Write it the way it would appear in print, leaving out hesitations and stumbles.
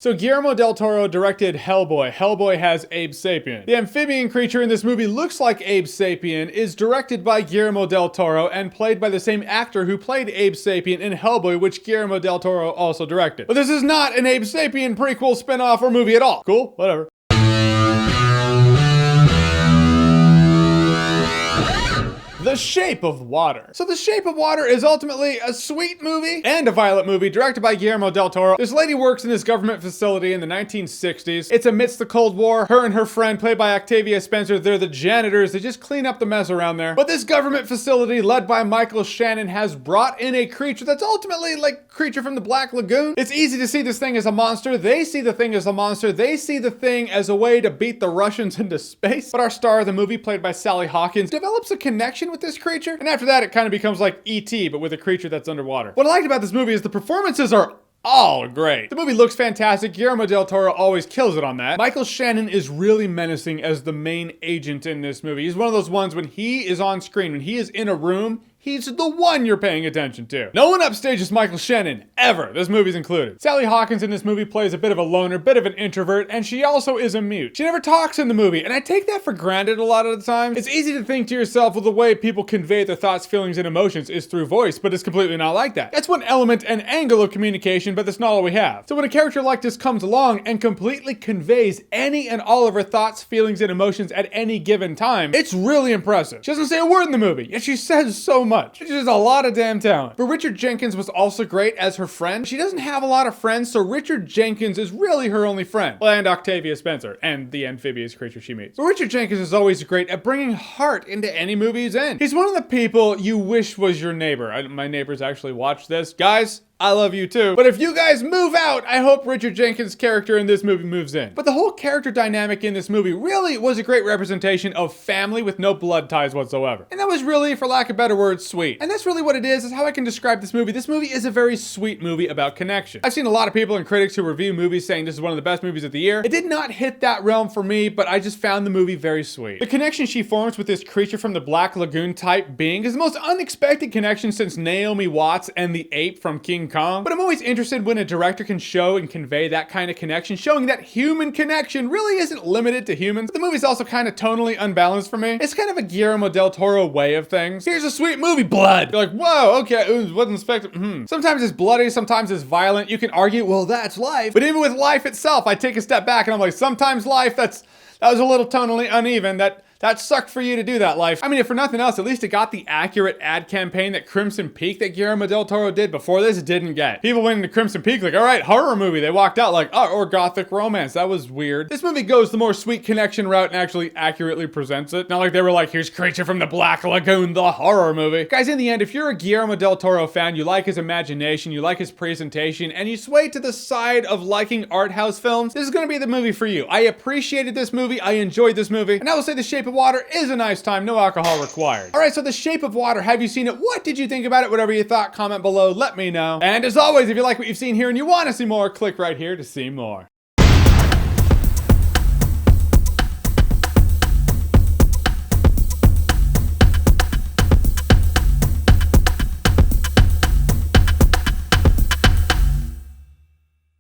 So Guillermo del Toro directed Hellboy. Hellboy has Abe Sapien. The amphibian creature in this movie looks like Abe Sapien, is directed by Guillermo del Toro, and played by the same actor who played Abe Sapien in Hellboy, which Guillermo del Toro also directed. But this is not an Abe Sapien prequel, spin-off, or movie at all. Cool? Whatever. The Shape of Water. So The Shape of Water is ultimately a sweet movie and a violent movie directed by Guillermo del Toro. This lady works in this government facility in the 1960s. It's amidst the Cold War. Her and her friend, played by Octavia Spencer, they're the janitors. They just clean up the mess around there. But this government facility, led by Michael Shannon, has brought in a creature that's ultimately like a creature from the Black Lagoon. It's easy to see this thing as a monster. They see the thing as a monster. They see the thing as a way to beat the Russians into space. But our star of the movie, played by Sally Hawkins, develops a connection with this creature, and after that it kind of becomes like E.T. but with a creature that's underwater. What I liked about this movie is the performances are all great. The movie looks fantastic. Guillermo del Toro always kills it on that. Michael Shannon is really menacing as the main agent in this movie. He's one of those ones when he is on screen, when he is in a room, he's the one you're paying attention to. No one upstages Michael Shannon, ever. This movie's included. Sally Hawkins in this movie plays a bit of a loner, bit of an introvert, and she also is a mute. She never talks in the movie, and I take that for granted a lot of the time. It's easy to think to yourself, well, the way people convey their thoughts, feelings, and emotions is through voice, but it's completely not like that. That's one element and angle of communication, but that's not all we have. So when a character like this comes along and completely conveys any and all of her thoughts, feelings, and emotions at any given time, it's really impressive. She doesn't say a word in the movie, yet she says so much. It's just a lot of damn talent. But Richard Jenkins was also great as her friend. She doesn't have a lot of friends, so Richard Jenkins is really her only friend. Well, and Octavia Spencer, and the amphibious creature she meets. But Richard Jenkins is always great at bringing heart into any movie he's in. He's one of the people you wish was your neighbor. My neighbors actually watch this. Guys, I love you too. But if you guys move out, I hope Richard Jenkins' character in this movie moves in. But the whole character dynamic in this movie really was a great representation of family with no blood ties whatsoever. And that was really, for lack of better words, sweet. And that's really what it is how I can describe this movie. This movie is a very sweet movie about connection. I've seen a lot of people and critics who review movies saying this is one of the best movies of the year. It did not hit that realm for me, but I just found the movie very sweet. The connection she forms with this creature from the Black Lagoon type being is the most unexpected connection since Naomi Watts and the ape from King Kong. But I'm always interested when a director can show and convey that kind of connection, showing that human connection really isn't limited to humans. But the movie's also kind of tonally unbalanced for me. It's kind of a Guillermo del Toro way of things. Here's a sweet movie, blood. You're like, whoa, okay, wasn't expecting. Sometimes it's bloody, sometimes it's violent. You can argue, well, that's life. But even with life itself, I take a step back and I'm like, sometimes life, that was a little tonally uneven. That sucked for you to do that, life. I mean, if for nothing else, at least it got the accurate ad campaign that Crimson Peak that Guillermo del Toro did before this didn't get. People went into Crimson Peak like, all right, horror movie. They walked out like, oh, or gothic romance. That was weird. This movie goes the more sweet connection route and actually accurately presents it. Not like they were like, here's Creature from the Black Lagoon, the horror movie. Guys, in the end, if you're a Guillermo del Toro fan, you like his imagination, you like his presentation, and you sway to the side of liking art house films, this is gonna be the movie for you. I appreciated this movie. I enjoyed this movie. And I will say The Shape of Water is a nice time, no alcohol required. All right, so The Shape of Water, have you seen it? What did you think about it? Whatever you thought, comment below, let me know. And as always, if you like what you've seen here and you want to see more, click right here to see more.